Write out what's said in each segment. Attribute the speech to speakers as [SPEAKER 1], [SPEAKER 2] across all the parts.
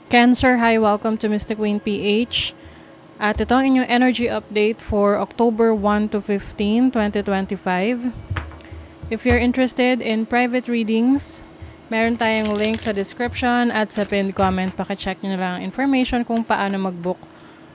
[SPEAKER 1] Cancer, hi, welcome to Mystic Queen PH. At ito ang inyong energy update for October 1 to 15, 2025. If you're interested in private readings, meron tayong link sa description at sa pinned comment. Pakicheck nyo na lang ang information kung paano mag-book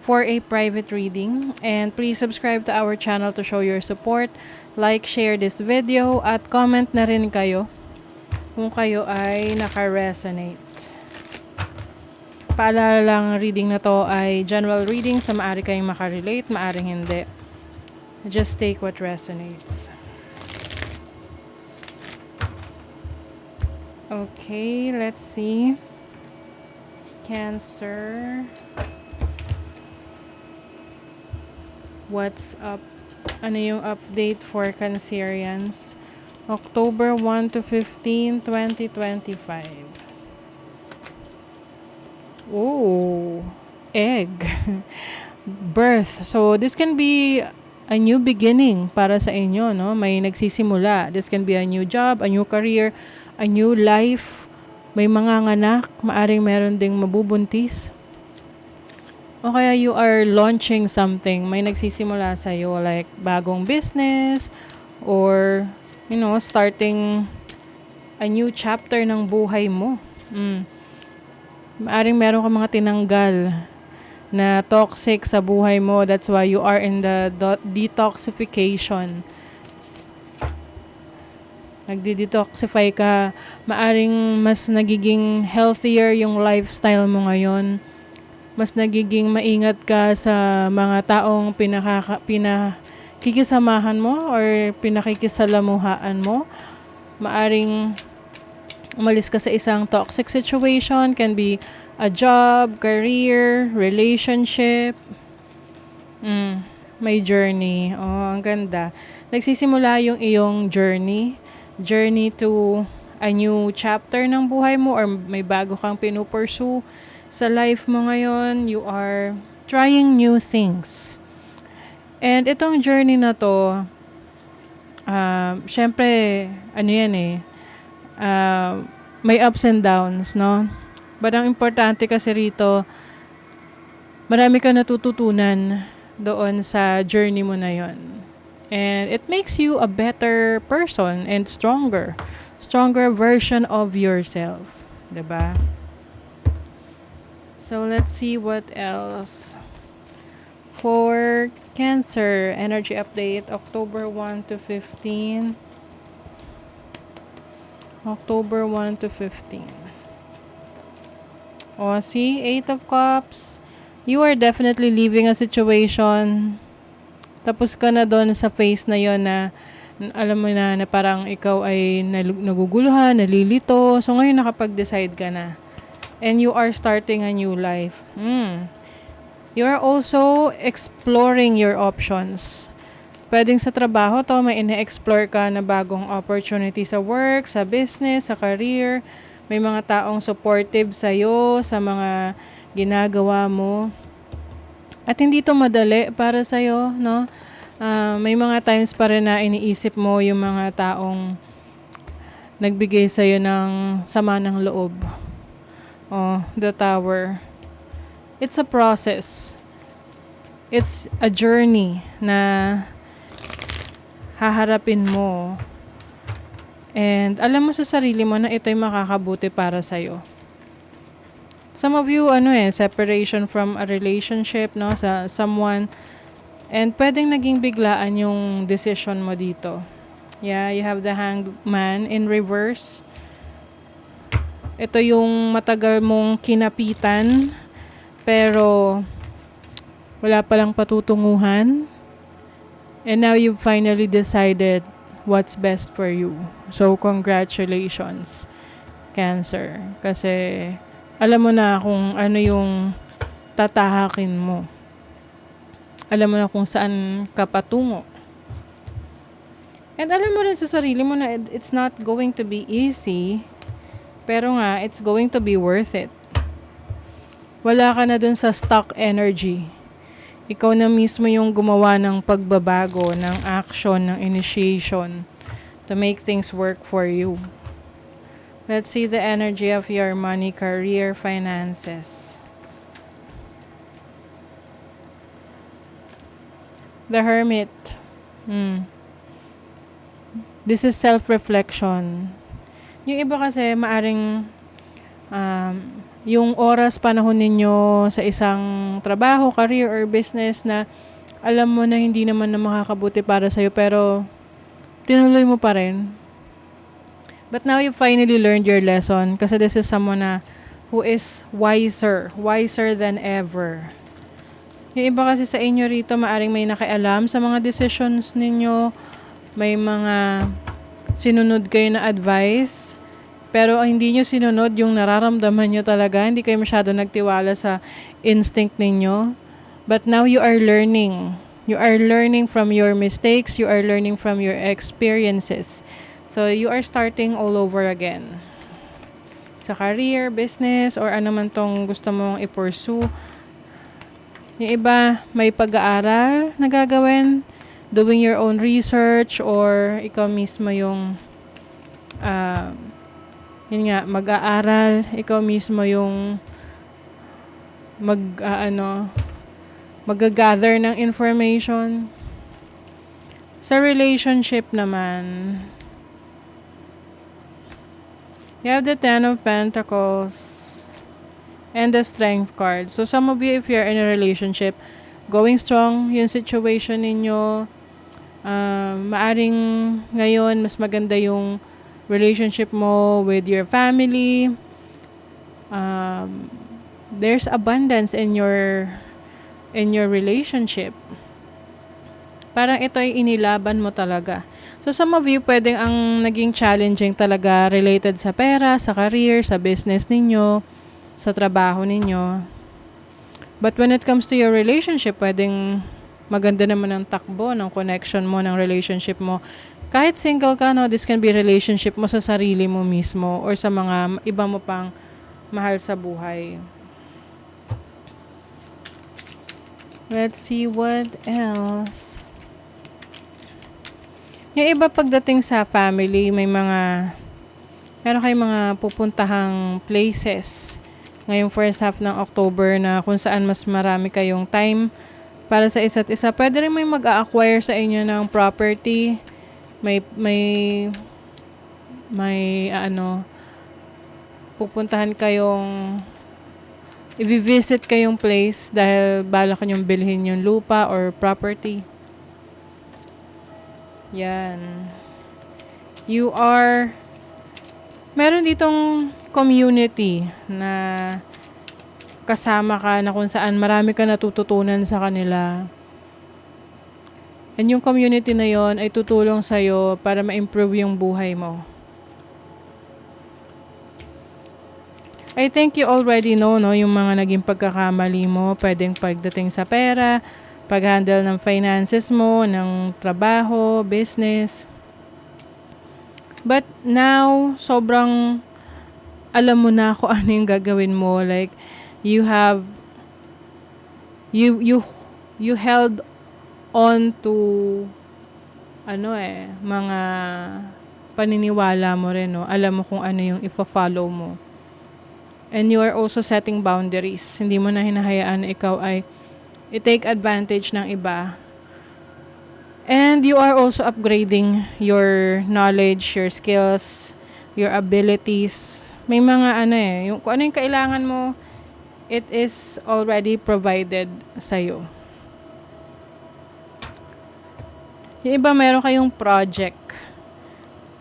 [SPEAKER 1] for a private reading. And please subscribe to our channel to show your support. Like, share this video at comment na rin kayo kung kayo ay naka-resonate. Paalala lang, reading na to ay general reading, so maaari kayong makarelate, maaring hindi. Just take what resonates. Okay, let's see. Cancer. What's up? Ano yung update for Cancerians? October 1 to 15, 2025. Oh, egg. Birth. So, this can be a new beginning para sa inyo, no? May nagsisimula. This can be a new job, a new career, a new life. May mga nganak, maaring meron ding mabubuntis. O kaya you are launching something. May nagsisimula sa'yo, like bagong business or, starting a new chapter ng buhay mo. Maaring meron ka mga tinanggal na toxic sa buhay mo. That's why you are in the detoxification. Nagdi-detoxify ka. Maaring mas nagiging healthier yung lifestyle mo ngayon. Mas nagiging maingat ka sa mga taong pinakikisamahan mo or pinakikisalamuhaan mo. Maaring umalis ka sa isang toxic situation. Can be a job, career, relationship. May journey. Oh, ang ganda. Nagsisimula yung iyong journey. Journey to a new chapter ng buhay mo or may bago kang pinupursue sa life mo ngayon. You are trying new things. And itong journey na to, syempre, may ups and downs, no? But ang importante kasi rito, marami ka natututunan doon sa journey mo na yon. And it makes you a better person and stronger version of yourself. Diba? So, let's see what else. For Cancer, energy update, October 1 to 15. October 1 to 15. O, see? 8 of Cups. You are definitely leaving a situation. Tapos ka na doon sa phase na yon na alam mo na parang ikaw ay naguguluhan, nalilito. So, ngayon nakapag-decide ka na. And you are starting a new life. You are also exploring your options. Pwedeng sa trabaho to, may ine-explore ka na bagong opportunity sa work, sa business, sa career. May mga taong supportive sa'yo, sa mga ginagawa mo. At hindi to madali para sa'yo, no? May mga times pa rin na iniisip mo yung mga taong nagbigay sa'yo ng sama ng loob. Oh, the Tower. It's a process. It's a journey na haharapin mo. And alam mo sa sarili mo na ito'y makakabuti para sa'yo. Some of you, separation from a relationship, no, sa someone. And pwedeng naging biglaan yung decision mo dito. Yeah, you have the Hangman in reverse. Ito yung matagal mong kinapitan, pero wala palang patutunguhan. And now you've finally decided what's best for you. So, congratulations, Cancer. Kasi, alam mo na kung ano yung tatahakin mo. Alam mo na kung saan ka patungo. And alam mo rin sa sarili mo na it's not going to be easy. Pero nga, it's going to be worth it. Wala ka na dun sa stuck energy. Ikaw na mismo yung gumawa ng pagbabago, ng action, ng initiation to make things work for you. Let's see the energy of your money, career, finances. The Hermit. Hmm. This is self-reflection. Yung iba kasi maaring um, yung oras, panahon ninyo sa isang trabaho, career, or business na alam mo na hindi naman na makakabuti para sa'yo pero tinuloy mo pa rin. But now you finally learned your lesson kasi this is someone na who is wiser than ever. Yung iba kasi sa inyo rito maaring may nakialam sa mga decisions ninyo, may mga sinunod kayo na advice, pero hindi nyo sinunod yung nararamdaman nyo talaga, hindi kayo masyado nagtiwala sa instinct ninyo. But now you are learning. You are learning from your mistakes, you are learning from your experiences. So you are starting all over again. Sa career, business, or ano man tong gusto mong i-pursue. Yung iba, may pag-aaral na gagawin, doing your own research, or ikaw mismo yung yun nga, mag-aaral, ikaw mismo yung mag-gather ng information. Sa relationship naman, you have the Ten of Pentacles and the Strength card. So some of you, if you're in a relationship, going strong yung situation ninyo, maaring ngayon mas maganda yung relationship mo with your family. There's abundance in your relationship. Parang ito ay inilaban mo talaga. So some of you, pwedeng ang naging challenging talaga related sa pera, sa career, sa business ninyo, sa trabaho ninyo. But when it comes to your relationship, pwedeng maganda naman ang takbo ng connection mo, ng relationship mo. Kahit single ka, no, this can be relationship mo sa sarili mo mismo or sa mga iba mo pang mahal sa buhay. Let's see what else. Yung iba pagdating sa family, meron kayong mga pupuntahang places ngayong first half ng October na kung saan mas marami kayong time para sa isa't isa. Pwede rin may mag-a-acquire sa inyo ng property. Pupuntahan kayong i-visit kayong place dahil balak niyong bilhin yung lupa or property. Yan. Meron ditong community na kasama ka na kung saan marami ka natututunan sa kanila. And yung community na yon ay tutulong sa'yo para ma-improve yung buhay mo. I think you already know, no, yung mga naging pagkakamali mo, pwedeng pagdating sa pera, pag-handle ng finances mo, ng trabaho, business. But now, sobrang alam mo na kung ano yung gagawin mo. Like, you held on to mga paniniwala mo rin, no? Alam mo kung ano yung ifa-follow mo. And you are also setting boundaries. Hindi mo na hinahayaan na ikaw ay i-take advantage ng iba. And you are also upgrading your knowledge, your skills, your abilities. May mga kung ano yung kailangan mo, it is already provided sa'yo. Yung iba meron kayong project.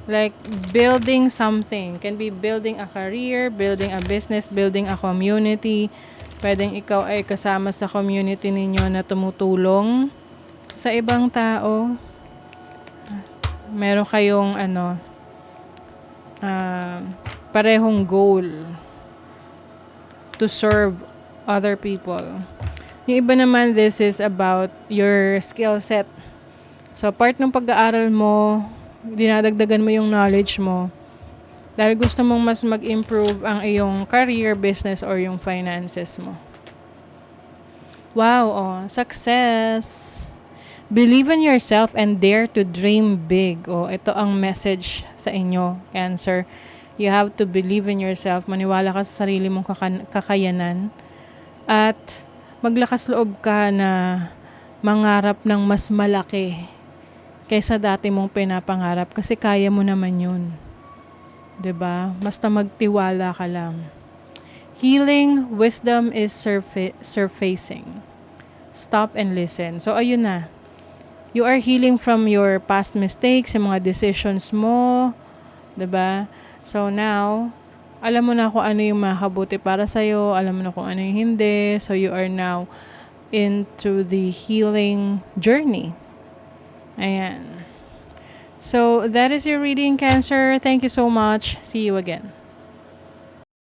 [SPEAKER 1] Like building something. Can be building a career, building a business, building a community. Pwedeng ikaw ay kasama sa community ninyo na tumutulong sa ibang tao. Meron kayong parehong goal to serve other people. Yung iba naman, this is about your skill set. So, part ng pag-aaral mo, dinadagdagan mo yung knowledge mo dahil gusto mong mas mag-improve ang iyong career, business, or yung finances mo. Wow, success! Believe in yourself and dare to dream big. Ito ang message sa inyo, Cancer. You have to believe in yourself. Maniwala ka sa sarili mong kakayanan. At maglakas loob ka na mangarap ng mas malaki kaysa dati mong pinapangarap. Kasi kaya mo naman yun. 'Di ba? Basta magtiwala ka lang. Healing wisdom is surfacing. Stop and listen. So, ayun na. You are healing from your past mistakes, yung mga decisions mo, 'di ba? So, now, alam mo na kung ano yung makabuti para sa'yo, alam mo na kung ano yung hindi. So, you are now into the healing journey. Ayan. So, that is your reading, Cancer. Thank you so much. See you again.